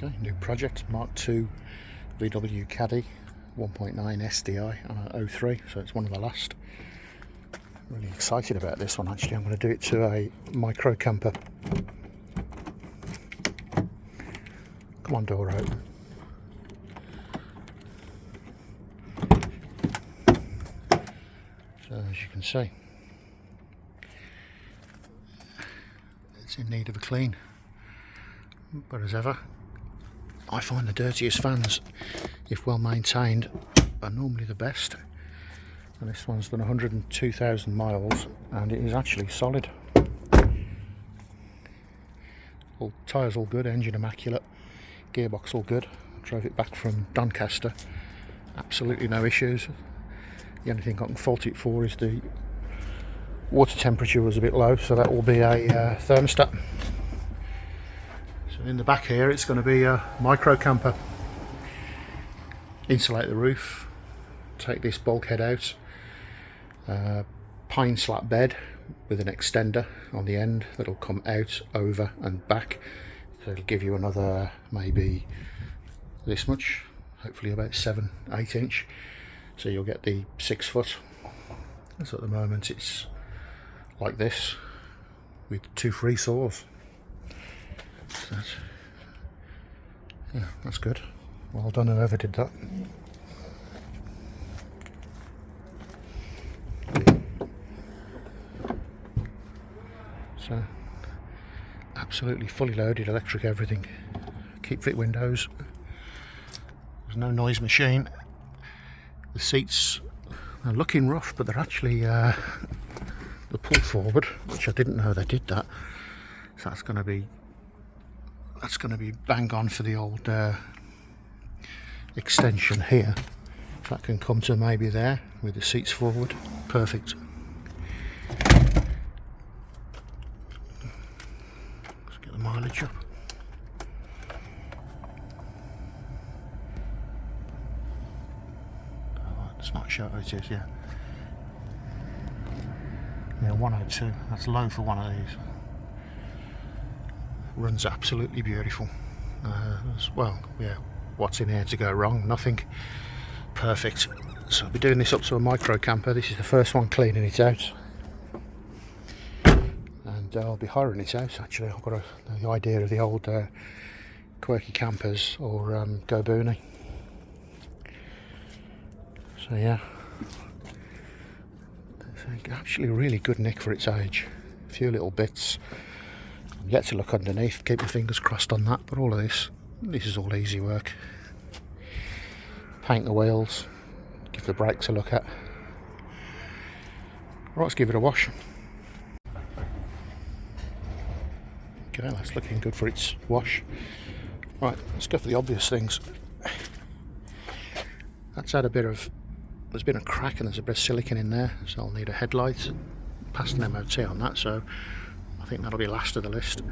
Okay, new project, Mark II VW Caddy 1.9 SDI on 03, so it's one of the last. Really excited about this one actually. I'm going to do it to a micro camper. Come on, door open. So as you can see, it's in need of a clean, but as ever, I find the dirtiest fans, if well maintained, are normally the best. And this one's done 102,000 miles and it is actually solid. All tyres all good, engine immaculate, gearbox all good. Drove it back from Doncaster, absolutely no issues. The only thing I can fault it for is the water temperature was a bit low, so that will be a thermostat. So in the back here it's going to be a micro camper. Insulate the roof, take this bulkhead out, pine slat bed with an extender on the end that'll come out, over and back, so it'll give you another maybe this much, hopefully about 7-8 inch, so you'll get the 6 foot. So at the moment it's like this with 2 free saws. So that's good. Well done whoever did that. So absolutely fully loaded, electric everything, keep fit windows, there's no noise machine. The seats are looking rough, but they're actually the pull forward, which I didn't know they did that. So that's going to be bang on for the old extension here. So that can come to maybe there with the seats forward. Perfect. Let's get the mileage up. Oh, it's not sure it is, yeah. Yeah, 102. That's low for one of these. Runs absolutely beautiful. As well, yeah. What's in here to go wrong? Nothing. Perfect. So I'll be doing this up to a micro camper. This is the first one cleaning it out, and I'll be hiring it out. Actually, I've got the idea of the old quirky campers or go boony. So yeah, it's actually a really good nick for its age. A few little bits. I'm yet to look underneath. Keep your fingers crossed on that. But all of this is all easy work. Paint the wheels, give the brakes a look at. Right, let's give it a wash. Okay, that's looking good for its wash. Right, let's go for the obvious things. That's had there's been a crack and there's a bit of silicone in there, so I'll need a headlight. Passed an MOT on that, so I think that'll be last of the list.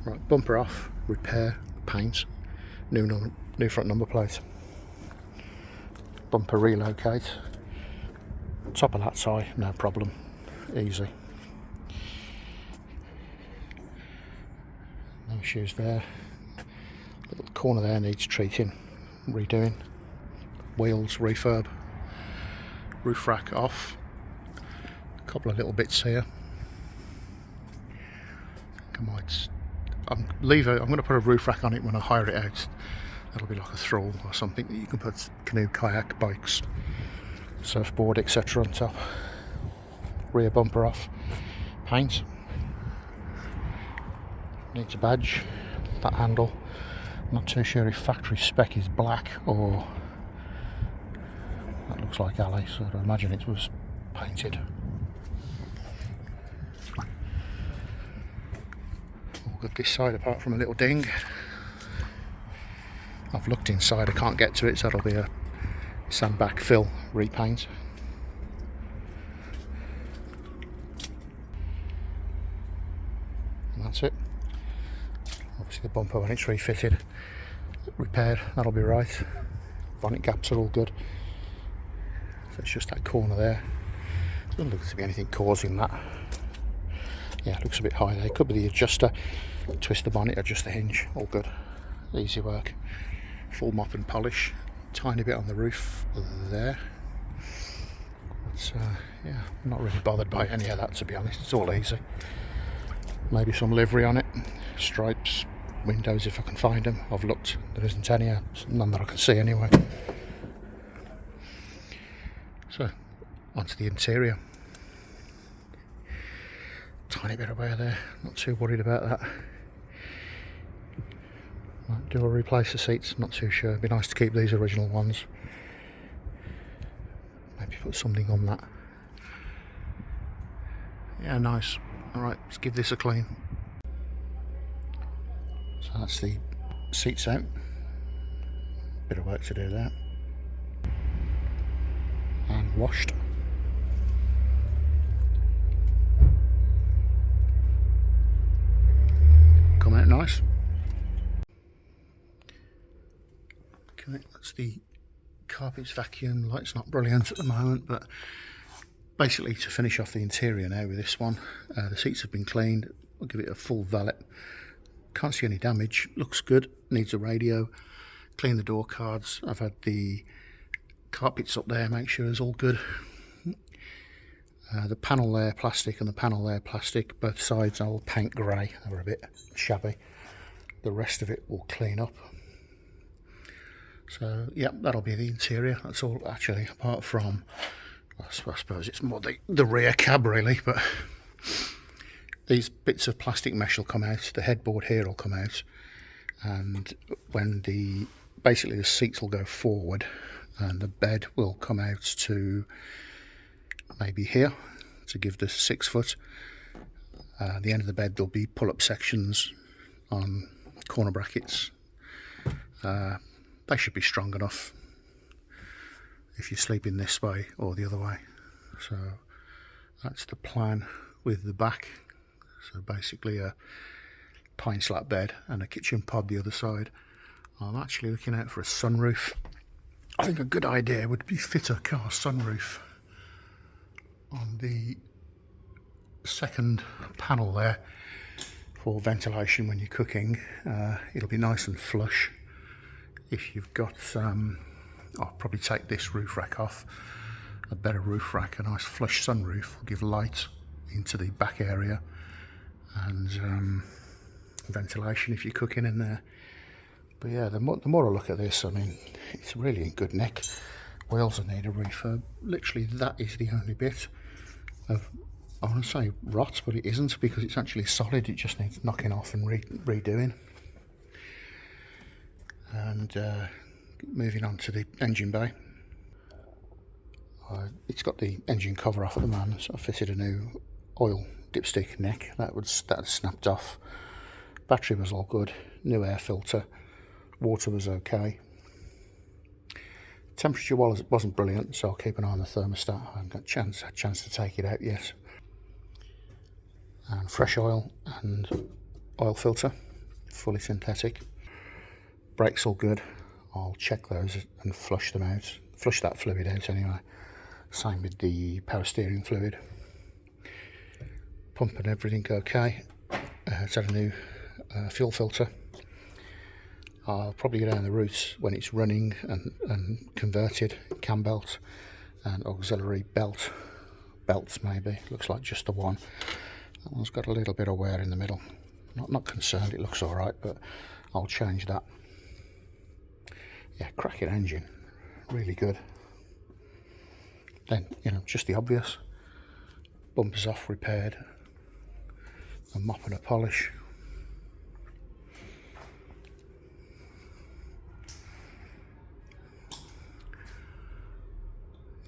Right, bumper off, repair, paint, new front number plate. Bumper relocate, top of that side, no problem, easy. No issues there. Little corner there needs treating, redoing. Wheels refurb, roof rack off, a couple of little bits here. I'm going to put a roof rack on it when I hire it out. That'll be like a thrall or something that you can put canoe, kayak, bikes, surfboard, etc. on top. Rear bumper off, paint. Needs a badge. That handle, not too sure if factory spec is black or that looks like alley, so I imagine it was painted. All good this side apart from a little ding. I've looked inside, I can't get to it, so that'll be a sandbag fill repaint. And that's it. Obviously the bumper when it's refitted, repaired, that'll be right. Bonnet gaps are all good. So it's just that corner there. Doesn't look to be anything causing that. Yeah, it looks a bit high there. Could be the adjuster. Twist the bonnet, adjust the hinge, all good. easy work. Full mop and polish, tiny bit on the roof there. But yeah, I'm not really bothered by any of that, to be honest. It's all easy. Maybe some livery on it, stripes, windows if I can find them. I've looked, there isn't any, none that I can see anyway. So, onto the interior. Tiny bit of wear there, not too worried about that. Do I replace the seats? Not too sure. It'd be nice to keep these original ones. Maybe put something on that. Yeah, nice. Alright, let's give this a clean. So that's the seats out. Bit of work to do there. And washed. Come out nice. Okay, that's the carpets vacuum. Light's not brilliant at the moment, but basically to finish off the interior now with this one, the seats have been cleaned. I'll give it a full valet. Can't see any damage, looks good, needs a radio. Clean the door cards. I've had the carpets up there, make sure it's all good. The panel there plastic and the panel there plastic, both sides I'll paint grey. They were a bit shabby. The rest of it will clean up. So yeah, that'll be the interior. That's all actually, apart from, I suppose it's more the rear cab really, but these bits of plastic mesh will come out, the headboard here will come out, and when basically the seats will go forward and the bed will come out to maybe here to give the 6 foot. At the end of the bed there'll be pull-up sections on corner brackets. They should be strong enough if you're sleeping this way or the other way. So that's the plan with the back. So basically a pine slat bed and a kitchen pod the other side. I'm actually looking out for a sunroof. I think a good idea would be fit a car sunroof on the second panel there for ventilation when you're cooking. It'll be nice and flush. If you've got, I'll probably take this roof rack off. A better roof rack, a nice flush sunroof will give light into the back area and ventilation if you're cooking in there. But yeah, the more I look at this, I mean, it's really in good nick. Wheels will need a refurb. Literally, that is the only bit of, I want to say rot, but it isn't, because it's actually solid. It just needs knocking off and redoing. And moving on to the engine bay. It's got the engine cover off at the moment, so I fitted a new oil dipstick neck. That snapped off. Battery was all good. New air filter. Water was okay. Temperature wasn't brilliant, so I'll keep an eye on the thermostat. I haven't got a chance to take it out yet. And fresh oil and oil filter, fully synthetic. Brakes all good. I'll check those and flush them out. Flush that fluid out anyway. Same with the power steering fluid. Pump and everything okay. It's had a new fuel filter. I'll probably go down the route when it's running and converted. Cam belt and auxiliary belts maybe. Looks like just the one. That one's got a little bit of wear in the middle. Not concerned, it looks alright, but I'll change that. Yeah, cracking engine, really good. Then, you know, just the obvious. Bumpers off, repaired. A mop and a polish.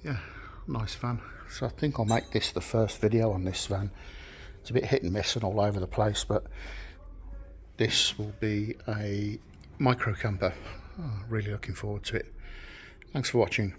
Yeah, nice van. So I think I'll make this the first video on this van. It's a bit hit and miss and all over the place, but this will be a micro camper. Oh, really looking forward to it. Thanks for watching.